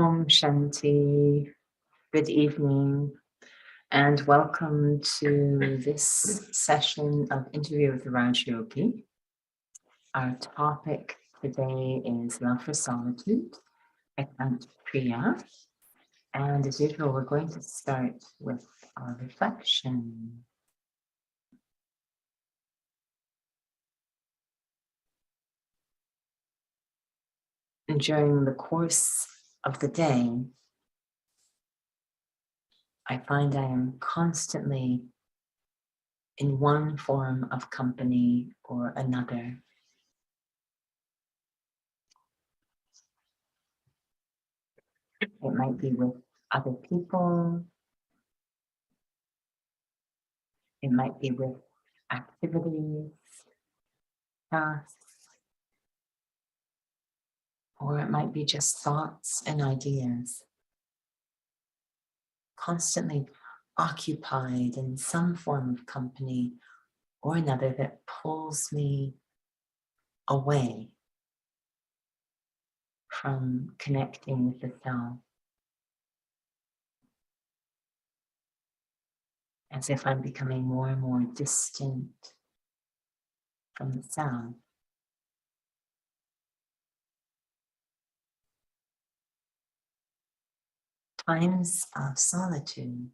Om Shanti. Good evening, and welcome to this session of Interview with Raj Yogi. Our topic today is Love for Solitude, Ekant Priya. And as usual, we're going to start with our reflection. And during the course of the day, I find I am constantly in one form of company or another. It might be with other people. It might be with activities, tasks, or it might be just thoughts and ideas. Constantly occupied in some form of company or another that pulls me away from connecting with the self. As if I'm becoming more and more distant from the self. Times of solitude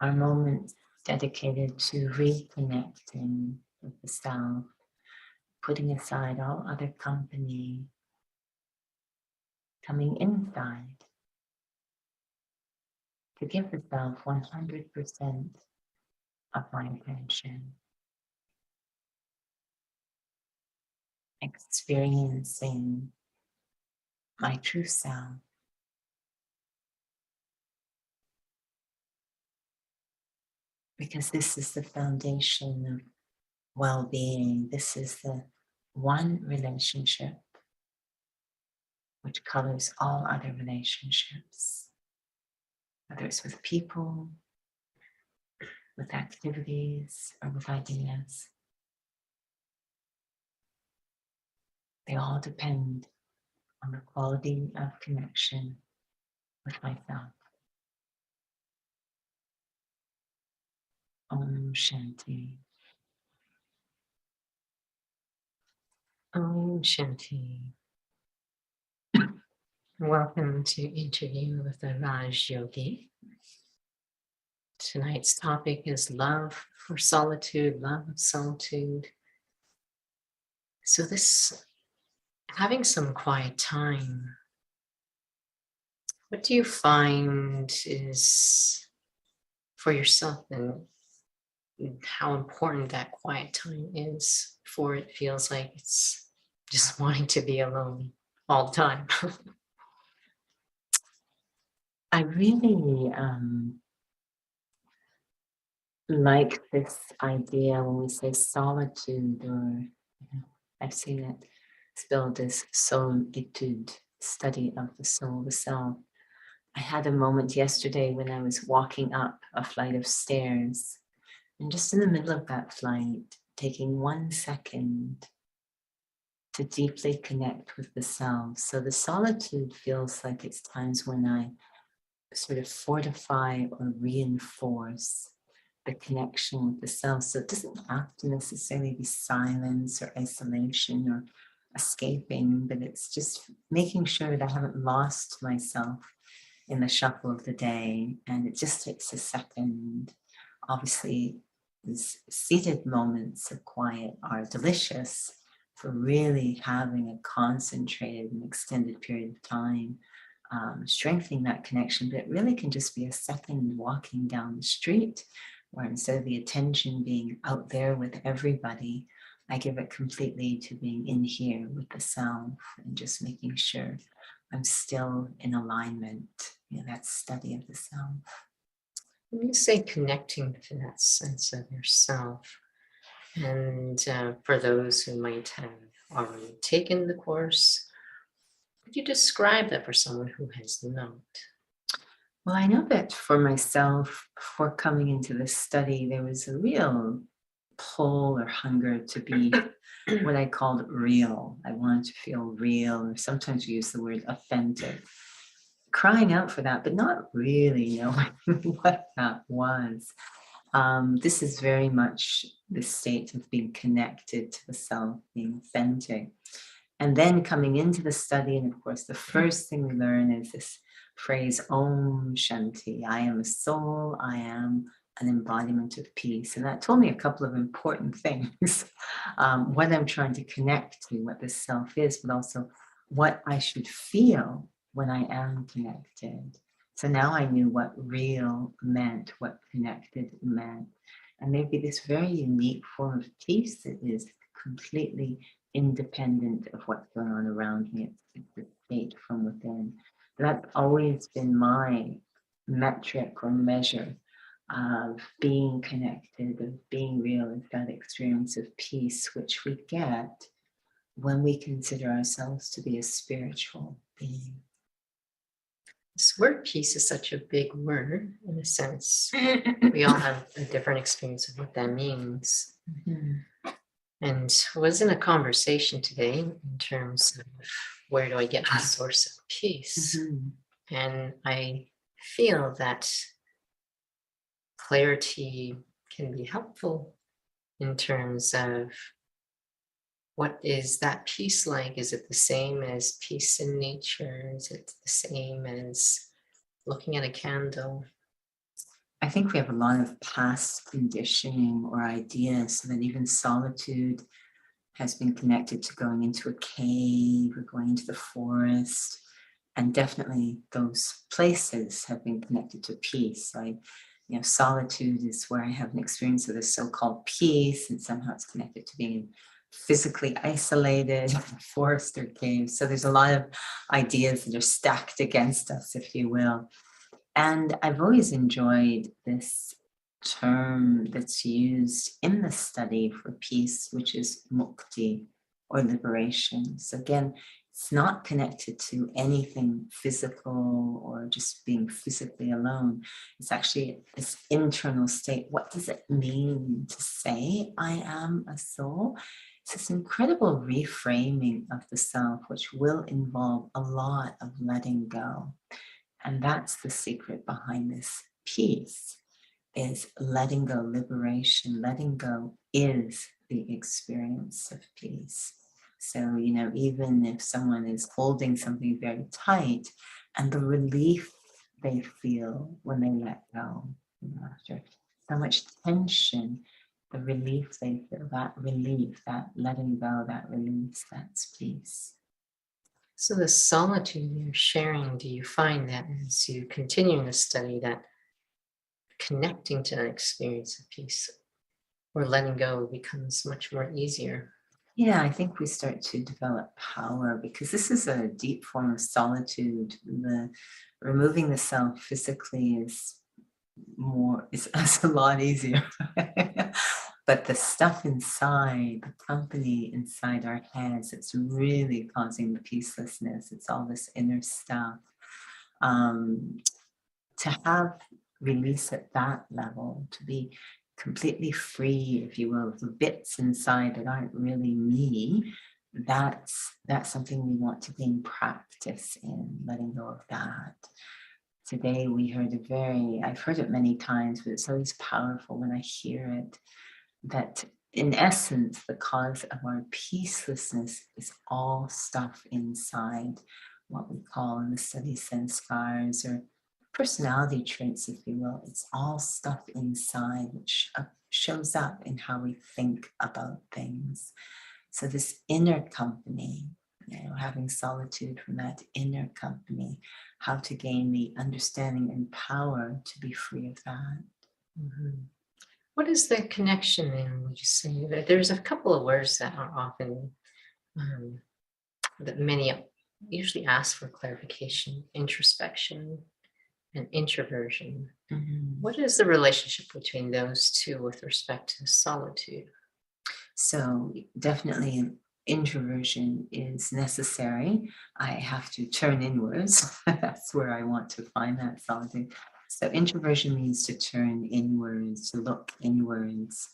are moments dedicated to reconnecting with the self, putting aside all other company, coming inside to give the self 100% of my attention, experiencing my true self. Because this is the foundation of well-being. This is the one relationship which colors all other relationships, whether it's with people, with activities, or with ideas. They all depend on the quality of connection with myself. Om Shanti. Om Shanti. Welcome to Interview with the Raj Yogi. Tonight's topic is love for solitude, love of solitude. So this, having some quiet time, what do you find is for yourself and how important that quiet time is before it feels like it's just wanting to be alone all the time? I really like this idea when we say solitude, or I've seen it spelled as solitude, study of the soul, the self. I had a moment yesterday when I was walking up a flight of stairs, and just in the middle of that flight, taking 1 second to deeply connect with the self. So the solitude feels like it's times when I sort of fortify or reinforce the connection with the self. So it doesn't have to necessarily be silence or isolation or escaping, but it's just making sure that I haven't lost myself in the shuffle of the day. And it just takes a second. Obviously, these seated moments of quiet are delicious for really having a concentrated and extended period of time, strengthening that connection. But it really can just be a second walking down the street, where instead of the attention being out there with everybody, I give it completely to being in here with the self and just making sure I'm still in alignment. That study of the self. When you say connecting to that sense of yourself, and for those who might have already taken the course, could you describe that for someone who has not? Well, I know that for myself, before coming into this study, there was a real pull or hunger to be what I called real. I wanted to feel real, or sometimes we use the word authentic. Crying out for that, but not really knowing what that was. This is very much the state of being connected to the self, being authentic. And then coming into the study, and of course, the first thing we learn is this phrase, Om Shanti. I am a soul, I am an embodiment of peace. And that told me a couple of important things. What I'm trying to connect to, what the self is, but also what I should feel when I am connected. So now I knew what real meant, what connected meant. And maybe this very unique form of peace that is completely independent of what's going on around me. It's a state from within. That's always been my metric or measure of being connected, of being real, is that experience of peace, which we get when we consider ourselves to be a spiritual being. This word peace is such a big word in a sense. We all have a different experience of what that means. Mm-hmm. And was in a conversation today in terms of where do I get the source of peace? Mm-hmm. And I feel that clarity can be helpful in terms of what is that peace like? Is it the same as peace in nature? Is it the same as looking at a candle? I think we have a lot of past conditioning or ideas, so that even solitude has been connected to going into a cave or going into the forest. And definitely those places have been connected to peace. Solitude is where I have an experience of this so-called peace, and somehow it's connected to being physically isolated, forest or cave. So there's a lot of ideas that are stacked against us, if you will. And I've always enjoyed this term that's used in the study for peace, which is mukti, or liberation. So again, it's not connected to anything physical or just being physically alone. It's actually this internal state. What does it mean to say I am a soul? It's this incredible reframing of the self, which will involve a lot of letting go. And that's the secret behind this peace, is letting go, liberation. Letting go is the experience of peace. So, even if someone is holding something very tight, and the relief they feel when they let go, after so much tension, the relief they feel, that relief, that letting go, that release, that's peace. So the solitude you're sharing, do you find that as you continue to study that connecting to an experience of peace or letting go becomes much more easier? Yeah, I think we start to develop power, because this is a deep form of solitude. The removing the self physically is it's a lot easier. But the stuff inside, the company inside our heads, it's really causing the peacelessness. It's all this inner stuff. To have release at that level, to be completely free, if you will, of the bits inside that aren't really me, that's something we want to gain practice in, letting go of that. Today we heard I've heard it many times, but it's always powerful when I hear it, that in essence, the cause of our peacelessness is all stuff inside, what we call in the study sanskars, or personality traits, if you will. It's all stuff inside, which shows up in how we think about things. So this inner company, having solitude from that inner company, how to gain the understanding and power to be free of that. Mm-hmm. What is the connection then, would you say? There's a couple of words that are often, that many usually ask for clarification: introspection and introversion. Mm-hmm. What is the relationship between those two with respect to solitude? So definitely introversion is necessary. I have to turn inwards. That's where I want to find that solitude. So introversion means to turn inwards, to look inwards.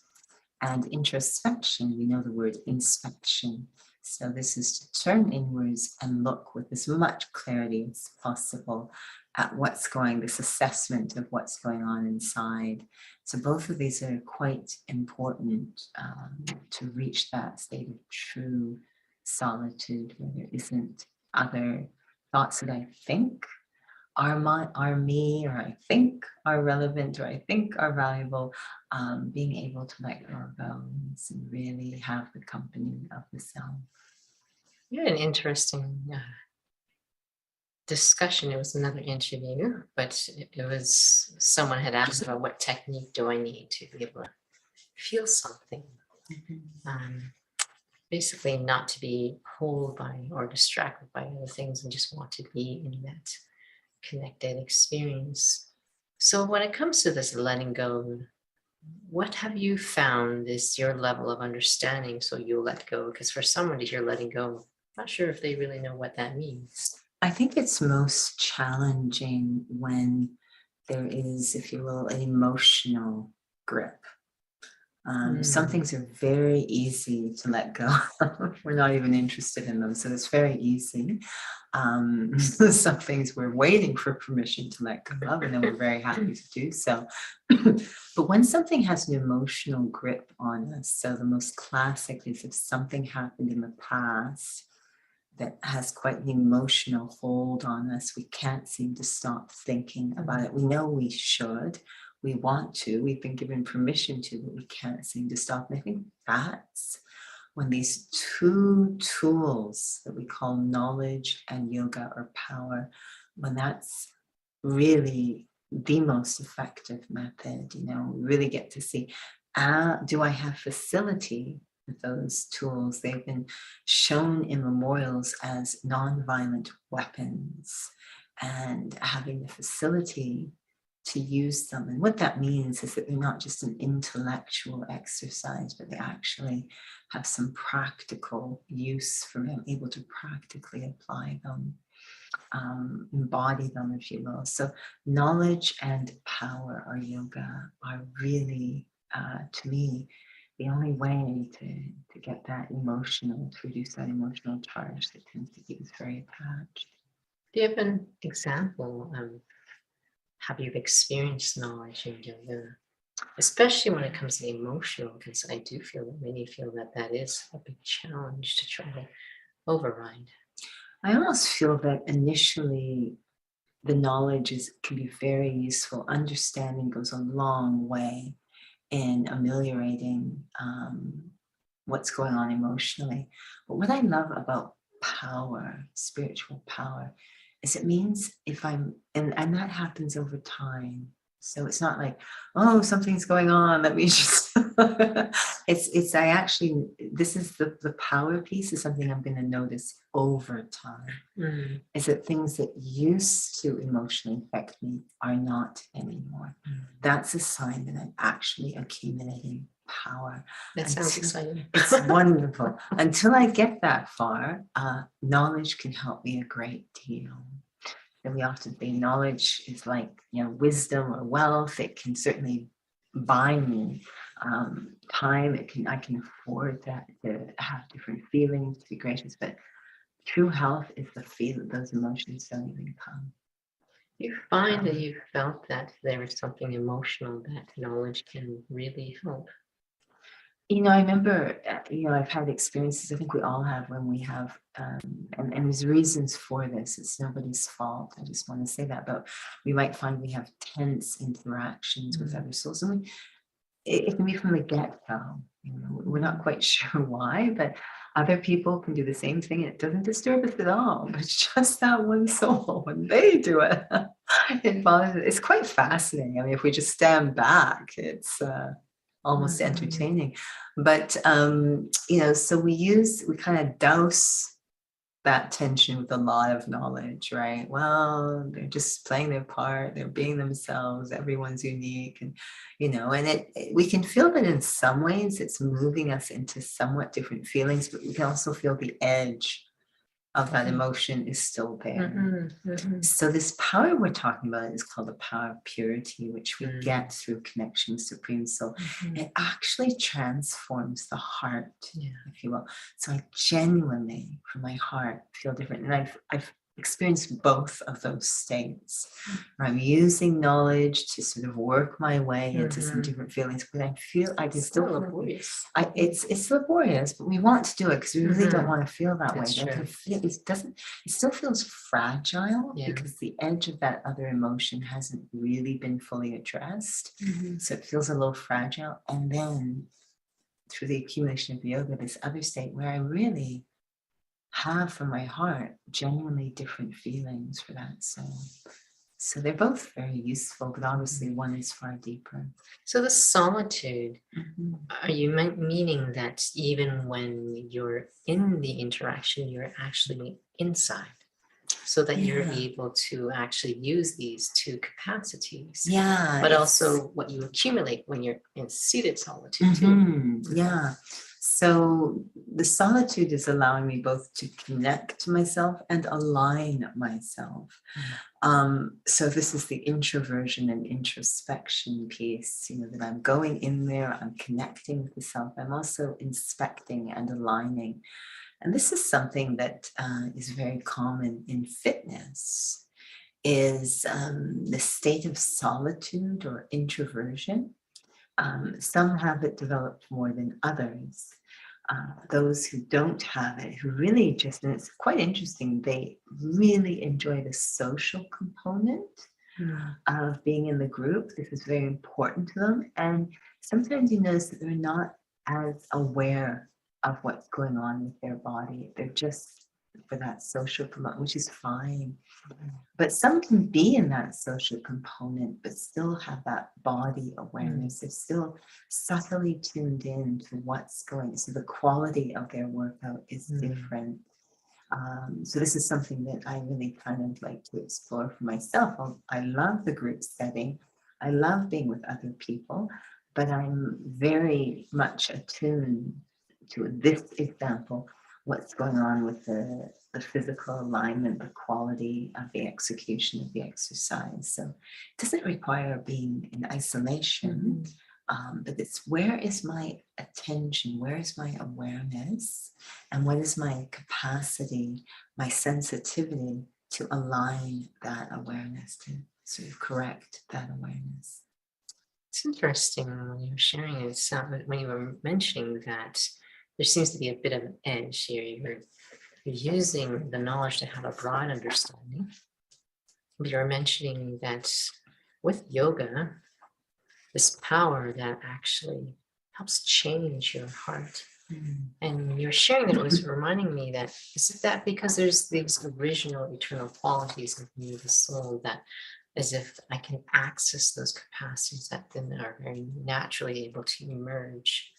And introspection, we know the word inspection. So this is to turn inwards and look with as much clarity as possible at what's going, this assessment of what's going on inside. So both of these are quite important to reach that state of true solitude where there isn't other thoughts that I think are me, or I think are relevant, or I think are valuable. Being able to let go of those and really have the company of the self. Yeah, an interesting discussion. It was another interview, but it was someone had asked about what technique do I need to be able to feel something. Basically, not to be pulled by or distracted by other things and just want to be in that connected experience. So, when it comes to this letting go, what have you found is your level of understanding so you'll let go? Because for someone to hear letting go, I'm not sure if they really know what that means. I think it's most challenging when there is, if you will, an emotional grip. Some things are very easy to let go. We're not even interested in them, so it's very easy. Some things we're waiting for permission to let go of, and then we're very happy to do so. But when something has an emotional grip on us, so the most classic is if something happened in the past that has quite an emotional hold on us, we can't seem to stop thinking about it. We know we should. We want to, we've been given permission to, but we can't seem to stop. And I think that's when these two tools that we call knowledge and yoga or power, when that's really the most effective method, we really get to see, do I have facility with those tools? They've been shown in memorials as nonviolent weapons, and having the facility to use them. And what that means is that they're not just an intellectual exercise, but they actually have some practical use for me. I'm able to practically apply them, embody them, if you will. So knowledge and power or yoga are really, to me, the only way to get that emotional, to reduce that emotional charge that tends to keep us very attached. Do you have an example of how you've experienced knowledge in yoga, especially when it comes to emotional? Because I do feel that many feel that that is a big challenge to try to override. I almost feel that initially the knowledge can be very useful. Understanding goes a long way in ameliorating what's going on emotionally. But what I love about power, spiritual power, is it means if I'm, and that happens over time. So it's not like, oh, something's going on, let me just, I actually, this is the power piece is something I'm going to notice over time. Is that things that used to emotionally affect me are not anymore. That's a sign that I'm actually accumulating power. That sounds exciting. It's wonderful. Until I get that far, knowledge can help me a great deal. And we often think knowledge is like, wisdom or wealth. It can certainly buy me time. I can afford that, to have different feelings, to be gracious. But true health is the feel that those emotions don't even come. You find that you felt that there is something emotional that knowledge can really help. I remember, I've had experiences, I think we all have, when we have, and there's reasons for this, it's nobody's fault, I just want to say that, but we might find we have tense interactions with other souls, and it can be from the get-go. We're not quite sure why, but other people can do the same thing, and it doesn't disturb us at all, but it's just that one soul, when they do it, it's quite fascinating. I mean, if we just stand back, it's almost entertaining. But, so we kind of douse that tension with a lot of knowledge, right? Well, they're just playing their part, they're being themselves, everyone's unique. And, we can feel that in some ways it's moving us into somewhat different feelings, but we can also feel the edge of that emotion is still there. Mhm. So this power we're talking about is called the power of purity, which we Mm. get through connection with Supreme Soul. Mhm. It actually transforms the heart, Yeah. if you will. So I genuinely, from my heart, feel different. And I've experienced both of those states. Where I'm using knowledge to sort of work my way into some different feelings, but I feel I can still feel laborious. it's laborious, but we want to do it because we really don't want to feel that That's way. true. It still feels fragile Yeah. because the edge of that other emotion hasn't really been fully addressed. So it feels a little fragile. And then through the accumulation of yoga, this other state where I really have from my heart genuinely different feelings for that soul. So they're both very useful, but obviously one is far deeper. So the solitude, Mhm. are you meaning that even when you're in the interaction, you're actually inside, so that you're Yeah. able to actually use these two capacities, Yeah. but also what you accumulate when you're in seated solitude too? Mhm. Yeah. So the solitude is allowing me both to connect to myself and align myself. So this is the introversion and introspection piece, that I'm going in there, I'm connecting with the self, I'm also inspecting and aligning. And this is something that is very common in fitness, is the state of solitude or introversion. Some have it developed more than others. Those who don't have it, who really just, and it's quite interesting, they really enjoy the social component of being in the group. This is very important to them. And sometimes you notice that they're not as aware of what's going on with their body. They're just for that social component, which is fine. But some can be in that social component, but still have that body awareness. They're still subtly tuned in to what's going. So the quality of their workout is different. So this is something that I really kind of like to explore for myself. I love the group setting. I love being with other people, but I'm very much attuned to this example, what's going on with the physical alignment, the quality of the execution of the exercise. So it doesn't require being in isolation, but it's where is my attention, where is my awareness, and what is my capacity, my sensitivity to align that awareness, to sort of correct that awareness. It's interesting when you were sharing it, when you were mentioning that there seems to be a bit of an edge here. You're using the knowledge to have a broad understanding. But you're mentioning that with yoga, this power that actually helps change your heart. And you're sharing that, it was reminding me that, is it that because there's these original eternal qualities of me, the soul, that as if I can access those capacities that then are very naturally able to emerge.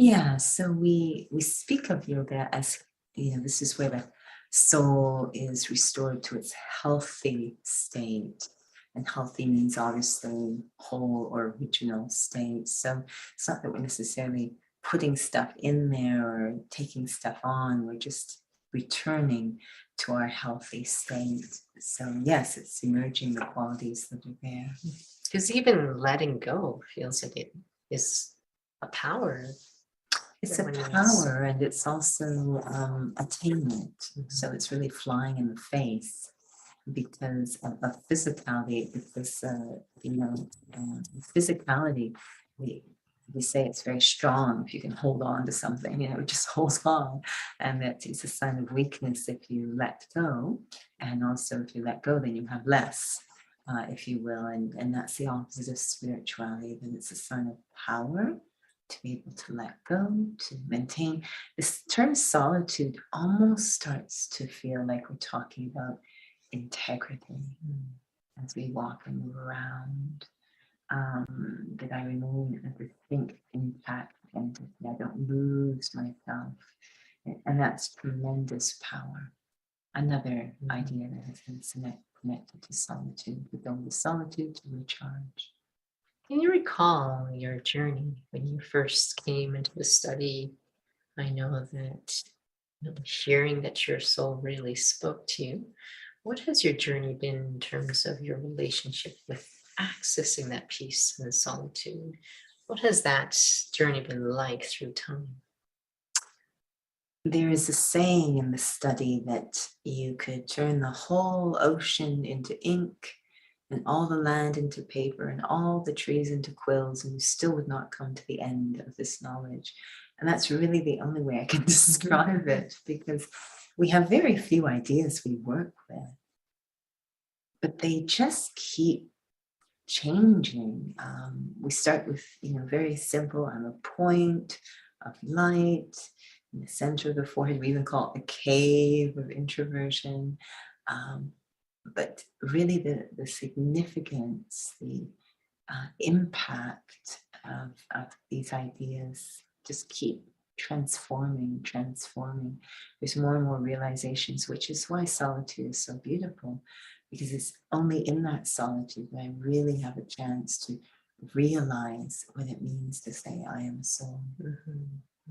Yeah, so we speak of yoga as, this is where the soul is restored to its healthy state. And healthy means obviously whole or original state. So it's not that we're necessarily putting stuff in there or taking stuff on. We're just returning to our healthy state. So yes, it's emerging the qualities that are there. Because even letting go feels like it is a power. It's a power, and it's also attainment. So it's really flying in the face because of physicality. Because physicality, we say it's very strong if you can hold on to something. It just holds on, and that it's a sign of weakness if you let go, and also if you let go, then you have less. If you will, and that's the opposite of spirituality. Then it's a sign of power, to be able to let go, to maintain. This term solitude almost starts to feel like we're talking about integrity as we walk and move around. That I remain a distinct, intact entity. I don't lose myself. And that's tremendous power. Another idea that has been connected to solitude, we go into solitude to recharge. Can you recall your journey when you first came into the study? I know that hearing that your soul really spoke to you. What has your journey been in terms of your relationship with accessing that peace and solitude? What has that journey been like through time? There is a saying in the study that you could turn the whole ocean into ink and all the land into paper and all the trees into quills, and you still would not come to the end of this knowledge. And that's really the only way I can describe it, because we have very few ideas we work with, but they just keep changing. We start with, very simple. I'm a point of light in the center of the forehead. We even call it a cave of introversion. But really, the significance, the impact of these ideas just keep transforming. There's more and more realizations, which is why solitude is so beautiful, because it's only in that solitude that I really have a chance to realize what it means to say I am soul.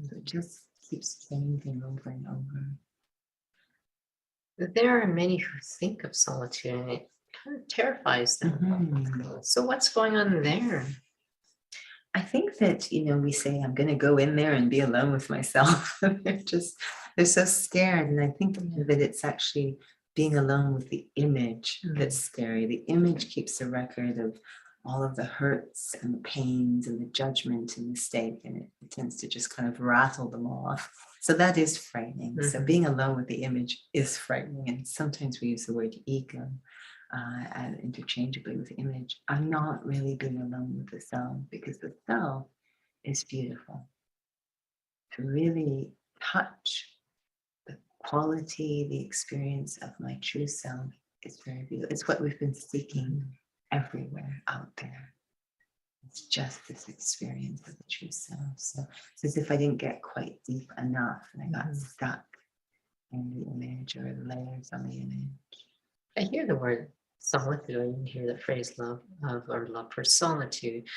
So it just keeps changing over and over. There are many who think of solitude and it kind of terrifies them. So, what's going on there? I think that, we say, I'm going to go in there and be alone with myself. They're so scared. And I think that it's actually being alone with the image that's scary. The image keeps a record of all of the hurts and the pains and the judgment and mistake, and it tends to just kind of rattle them off. So that is frightening. So being alone with the image is frightening. And sometimes we use the word ego interchangeably with image. I'm not really being alone with the self, because the self is beautiful. To really touch the quality, the experience of my true self is very beautiful. It's what we've been seeking everywhere out there. It's just this experience of the true self. So it's as if I didn't get quite deep enough and I got stuck in the image or the layers on the image. I hear the word solitude, I hear the phrase love for solitude.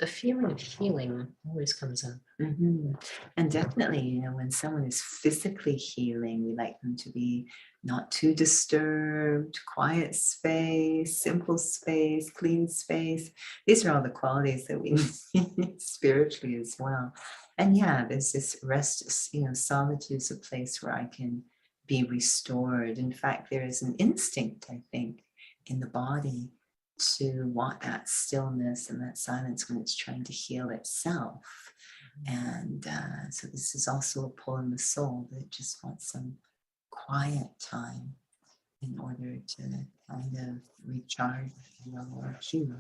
The feeling of healing always comes up. And definitely, when someone is physically healing, we like them to be not too disturbed, quiet space, simple space, clean space. These are all the qualities that we need spiritually as well. And yeah, there's this rest, solitude is a place where I can be restored. In fact, there is an instinct, I think, in the body to want that stillness and that silence when it's trying to heal itself. And so this is also a pull in the soul that just wants some quiet time in order to kind of recharge, or heal.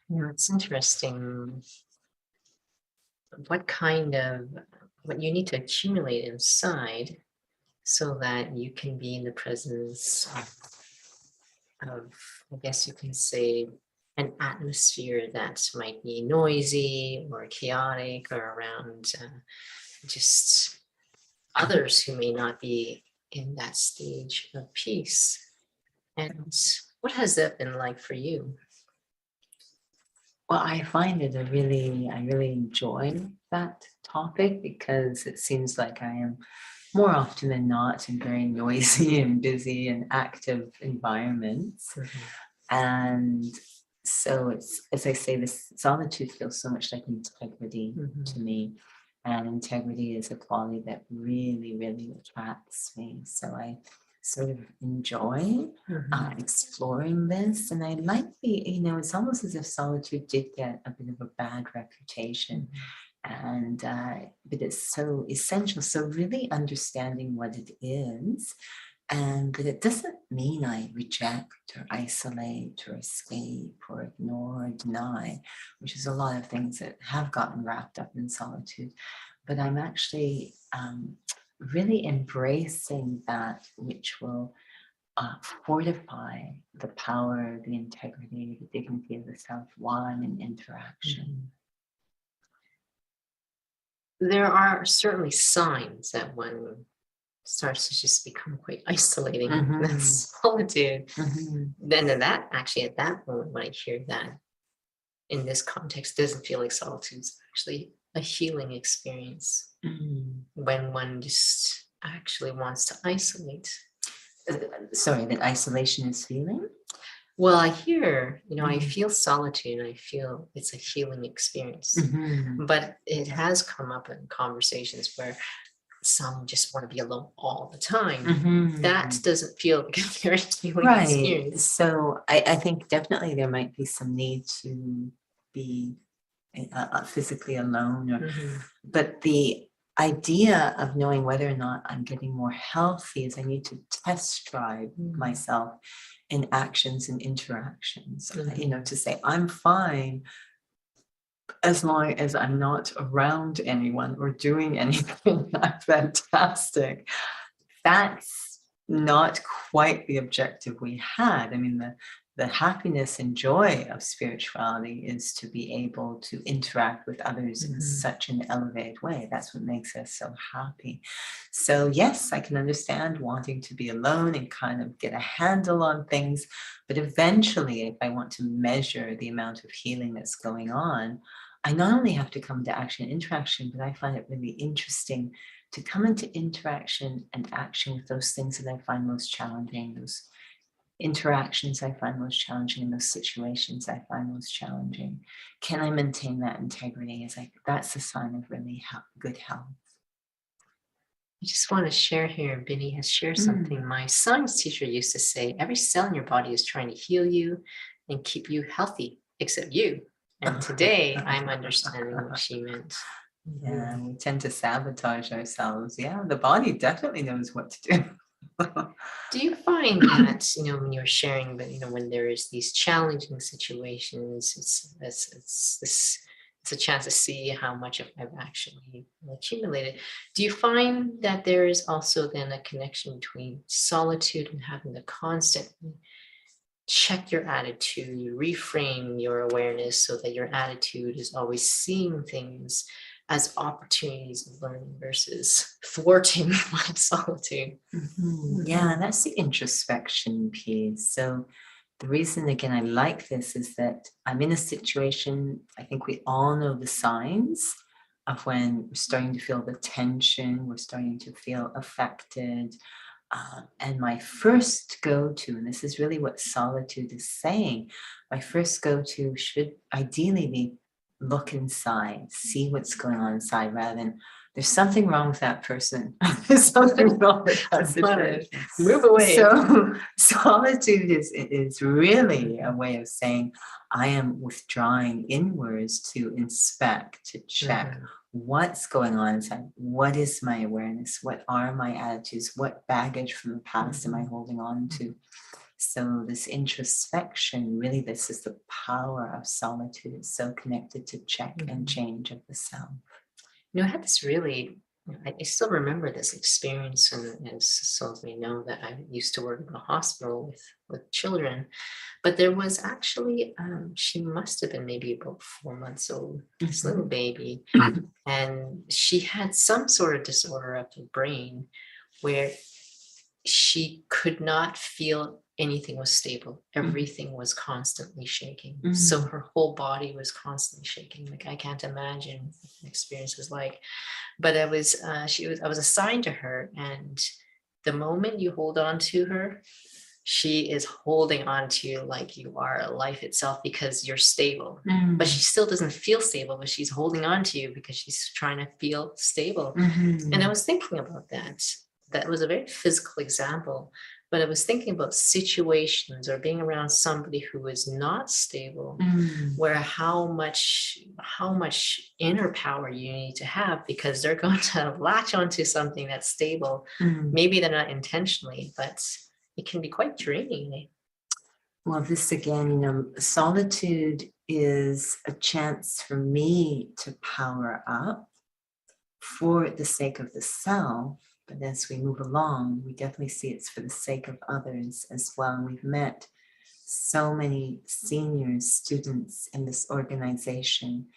It's interesting what you need to accumulate inside so that you can be in the presence of, I guess you can say, an atmosphere that might be noisy or chaotic, or around just others who may not be in that stage of peace. And what has that been like for you? Well, I find it I really enjoy that topic, because it seems like I am more often than not in very noisy and busy and active environments. And so it's, as I say, this solitude feels so much like integrity to me. And integrity is a quality that really, really attracts me. So I sort of enjoy exploring this. And I like it's almost as if solitude did get a bit of a bad reputation. And but it's so essential. So really understanding what it is, and that it doesn't mean I reject or isolate or escape or ignore or deny, which is a lot of things that have gotten wrapped up in solitude. But I'm actually really embracing that which will fortify the power, the integrity, the dignity of the self while I'm in interaction. There are certainly signs that one starts to just become quite isolating. That's solitude. Then at that moment, when I hear that in this context, it doesn't feel like solitude. It's actually a healing experience. when one just actually wants to isolate. Sorry, that isolation is feeling? Well, I hear, I feel solitude, and I feel it's a healing experience. But it has come up in conversations where some just want to be alone all the time. That doesn't feel like a very healing experience. So I think definitely there might be some need to be physically alone, but the idea of knowing whether or not I'm getting more healthy is I need to test drive myself in actions and interactions, to say I'm fine as long as I'm not around anyone or doing anything. I'm fantastic. That's not quite the objective we had. I mean, the happiness and joy of spirituality is to be able to interact with others in such an elevated way. That's what makes us so happy. So yes, I can understand wanting to be alone and kind of get a handle on things. But eventually, if I want to measure the amount of healing that's going on, I not only have to come to action and interaction, but I find it really interesting to come into interaction and action with those things that I find most challenging, those interactions I find most challenging, and those situations I find most challenging. Can I maintain that integrity? That's a sign of really good health. I just want to share here, Binny has shared something my science teacher used to say: every cell in your body is trying to heal you and keep you healthy, except you. And today I'm understanding what she meant. Yeah, we tend to sabotage ourselves. Yeah, the body definitely knows what to do. Do you find that, when you're sharing, but when there is these challenging situations, it's a chance to see how much of I've actually accumulated. Do you find that there is also then a connection between solitude and having to constantly check your attitude, reframe your awareness so that your attitude is always seeing things as opportunities of learning versus thwarting my solitude? Yeah, that's the introspection piece. So the reason, again, I like this is that I'm in a situation, I think we all know the signs of when we're starting to feel the tension, we're starting to feel affected. And my first go-to, and this is really what solitude is saying, my first go-to should ideally be look inside, see what's going on inside, rather than there's something wrong with that person. There's something wrong with that situation. Move away. So solitude is really a way of saying I am withdrawing inwards to inspect, to check what's going on inside. What is my awareness? What are my attitudes? What baggage from the past am I holding on to? So this introspection, really, this is the power of solitude. It's so connected to check and change of the self. I had this really, I still remember this experience, and as some of me know that I used to work in a hospital with children, but there was actually, she must have been maybe about 4 months old, this little baby, and she had some sort of disorder of the brain where she could not feel anything was stable. Everything was constantly shaking. So her whole body was constantly shaking. Like, I can't imagine what the experience was like. But I was assigned to her, and the moment you hold on to her, she is holding on to you like you are life itself, because you're stable. But she still doesn't feel stable, but she's holding on to you because she's trying to feel stable. And I was thinking about that. That was a very physical example, but I was thinking about situations or being around somebody who is not stable, where how much inner power you need to have, because they're going to latch onto something that's stable. Maybe they're not intentionally, but it can be quite draining. Well, this again, solitude is a chance for me to power up for the sake of the self. But as we move along, we definitely see it's for the sake of others as well. And we've met so many senior students in this organization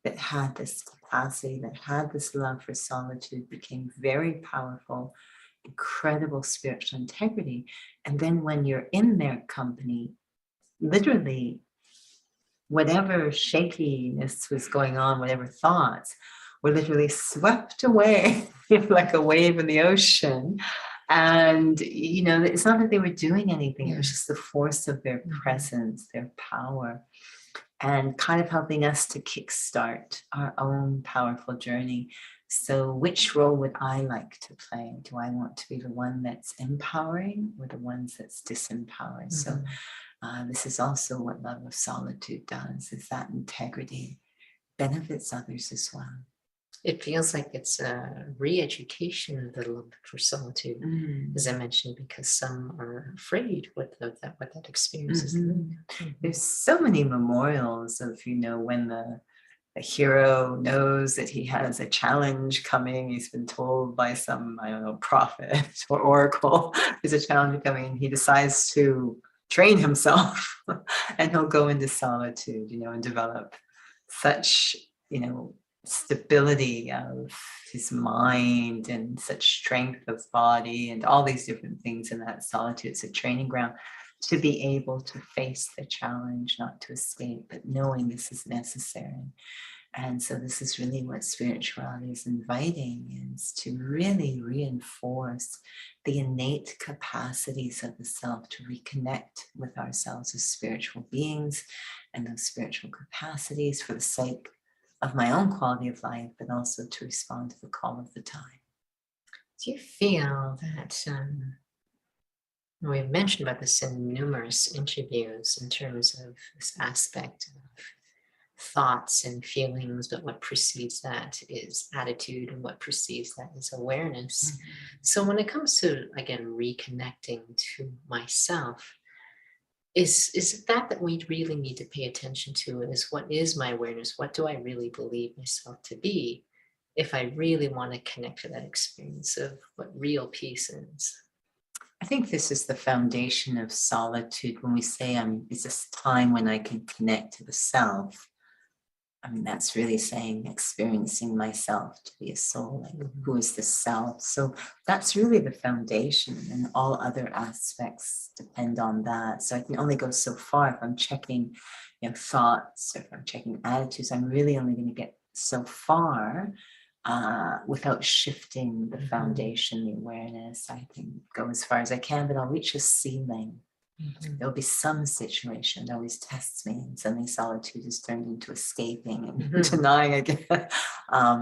that had this capacity, that had this love for solitude, became very powerful, incredible spiritual integrity. And then when you're in their company, literally, whatever shakiness was going on, whatever thoughts, were literally swept away like a wave in the ocean. And, it's not that they were doing anything, it was just the force of their presence, their power, and kind of helping us to kickstart our own powerful journey. So, which role would I like to play? Do I want to be the one that's empowering or the ones that's disempowering? So, this is also what love of solitude does, is that integrity benefits others as well. It feels like it's a re-education of the love for solitude, as I mentioned, because some are afraid what that experience is like. There's so many memorials of, when the hero knows that he has a challenge coming. He's been told by some, I don't know, prophet or oracle, there's a challenge coming, and he decides to train himself and he'll go into solitude, and develop such, stability of his mind and such strength of body and all these different things in that solitude. It's a training ground to be able to face the challenge, not to escape, but knowing this is necessary. And so this is really what spirituality is inviting, is to really reinforce the innate capacities of the self to reconnect with ourselves as spiritual beings and those spiritual capacities for the sake of my own quality of life, but also to respond to the call of the time. Do you feel that we've mentioned about this in numerous interviews in terms of this aspect of thoughts and feelings, but what precedes that is attitude, and what precedes that is awareness. So when it comes to, again, reconnecting to myself, is it that we really need to pay attention to, is what is my awareness? What do I really believe myself to be, if I really want to connect to that experience of what real peace is? I think this is the foundation of solitude. When we say it's this time when I can connect to the self, that's really saying experiencing myself to be a soul, like who is the self? So that's really the foundation, and all other aspects depend on that. So I can only go so far. If I'm checking, thoughts, or if I'm checking attitudes, I'm really only going to get so far without shifting the foundation, the awareness. I can go as far as I can, but I'll reach a ceiling. There'll be some situation that always tests me, and suddenly solitude is turned into escaping and denying again.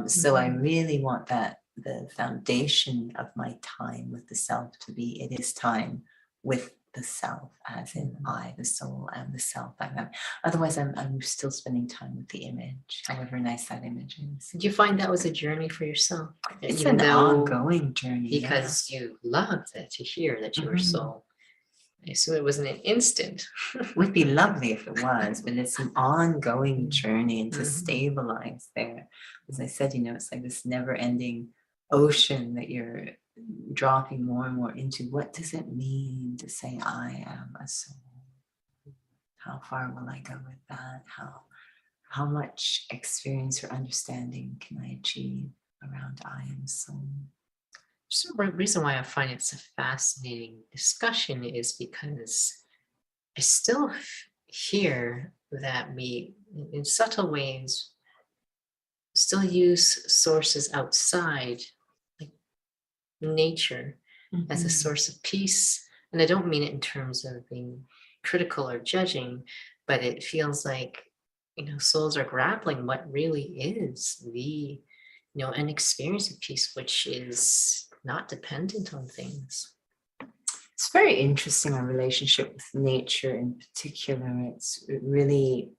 So I really want that the foundation of my time with the self to be, it is time with the self, as in I, the soul, and the self. Otherwise, I'm still spending time with the image, however nice that image is. Did you find that was a journey for yourself? It's an ongoing journey. Because you loved it, to hear that you were soul. I assume it wasn't an instant. It would be lovely if it was, but it's an ongoing journey, and to stabilize there. As I said, it's like this never-ending ocean that you're dropping more and more into. What does it mean to say I am a soul? How far will I go with that? How much experience or understanding can I achieve around I am soul? So the reason why I find it a fascinating discussion is because I still hear that we, in subtle ways, still use sources outside, like nature, as a source of peace. And I don't mean it in terms of being critical or judging, but it feels like, souls are grappling what really is the, an experience of peace, which is not dependent on things. It's very interesting, our relationship with nature in particular. It's really,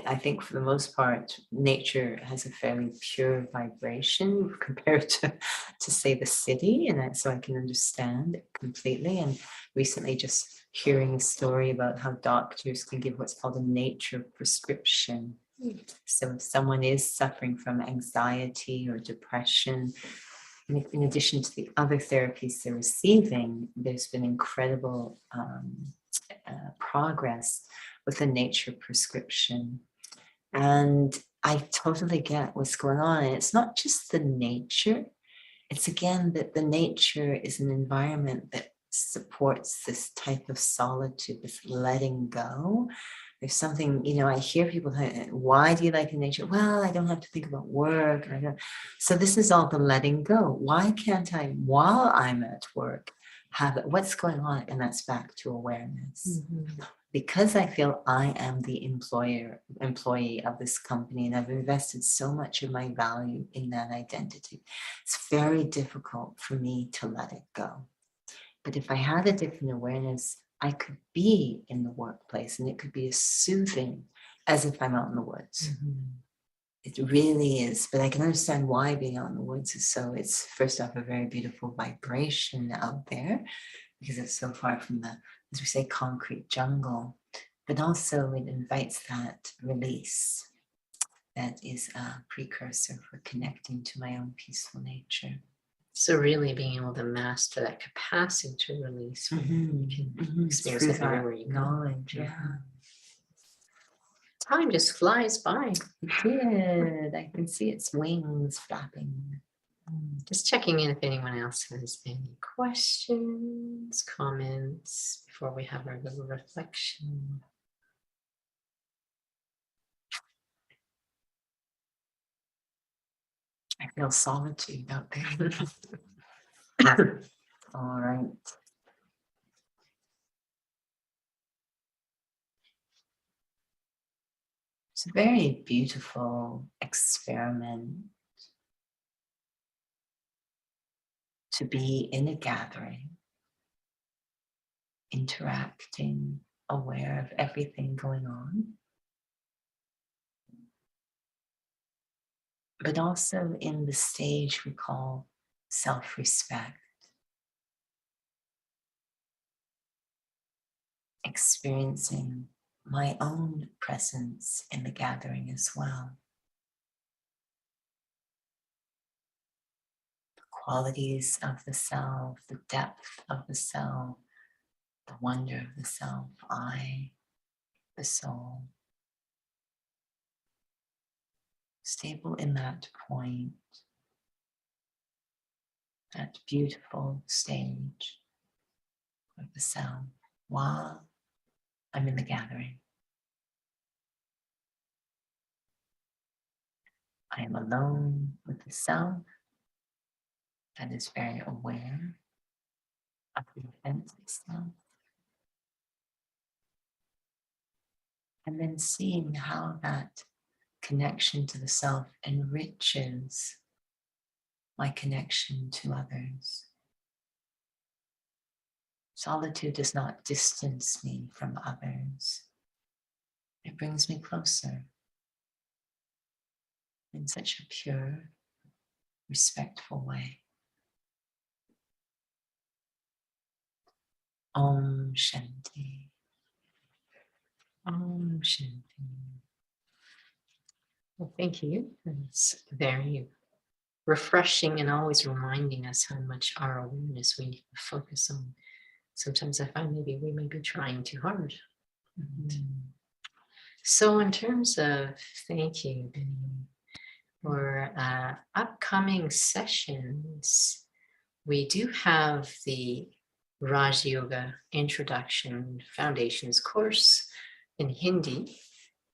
I think for the most part, nature has a fairly pure vibration compared to say, the city. And so I can understand it completely. And recently just hearing a story about how doctors can give what's called a nature prescription. So if someone is suffering from anxiety or depression, in addition to the other therapies they're receiving, there's been incredible progress with the nature prescription. And I totally get what's going on. And it's not just the nature. It's again that the nature is an environment that supports this type of solitude, this letting go, There's something, I hear people say, why do you like the nature? Well, I don't have to think about work. So this is all the letting go. Why can't I, while I'm at work, have what's going on? And that's back to awareness. Mm-hmm. Because I feel I am the employee of this company, and I've invested so much of my value in that identity, it's very difficult for me to let it go. But if I had a different awareness, I could be in the workplace, and it could be as soothing as if I'm out in the woods. Mm-hmm. It really is. But I can understand why being out in the woods is so, it's first off a very beautiful vibration out there, because it's so far from the, as we say, concrete jungle. But also it invites that release that is a precursor for connecting to my own peaceful nature. So really being able to master that capacity to release, you can experience that everywhere you go. Knowledge, yeah. Time just flies by. It did. I can see its wings flapping. Just checking in if anyone else has any questions, comments before we have our little reflection. I feel solitude out there. All right. It's a very beautiful experiment to be in a gathering, interacting, aware of everything going on, but also in the stage we call self-respect, experiencing my own presence in the gathering as well. The qualities of the self, the depth of the self, the wonder of the self, I, the soul. Stable in that point, that beautiful stage of the self while I'm in the gathering. I am alone with the self that is very aware of the events itself. And then seeing how that connection to the self enriches my connection to others. Solitude does not distance me from others. It brings me closer in such a pure, respectful way. Om Shanti. Om Shanti. Well, thank you. It's very refreshing and always reminding us how much our awareness we need to focus on. Sometimes I find maybe we may be trying too hard. So in terms of, thank you, Benny, for upcoming sessions, we do have the Raj Yoga Introduction Foundations course in Hindi,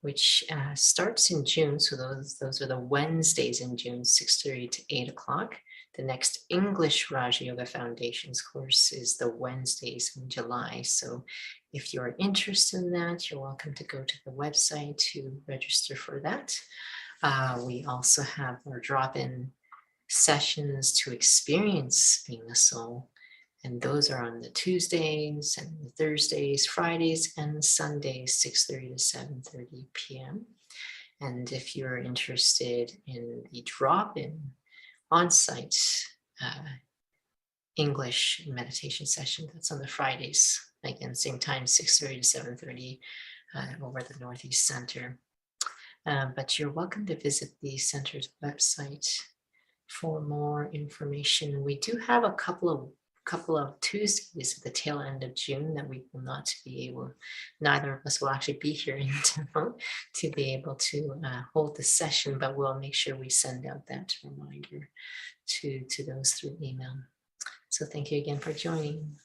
which starts in June. So those are the Wednesdays in June, 6:30 to 8 o'clock. The next English Raj Yoga Foundations course is the Wednesdays in July. So if you're interested in that, you're welcome to go to the website to register for that. We also have our drop-in sessions to experience being a soul. And those are on the Tuesdays and the Thursdays, Fridays, and Sundays, 6:30 to 7:30 p.m. And if you're interested in the drop-in on-site English meditation session, that's on the Fridays, again, same time, 6:30 to 7:30 over at the Northeast Center. But you're welcome to visit the center's website for more information. We do have a couple of Tuesdays at the tail end of June that we will not be able, neither of us will actually be here in town to be able to hold the session, but we'll make sure we send out that reminder to those through email. So thank you again for joining.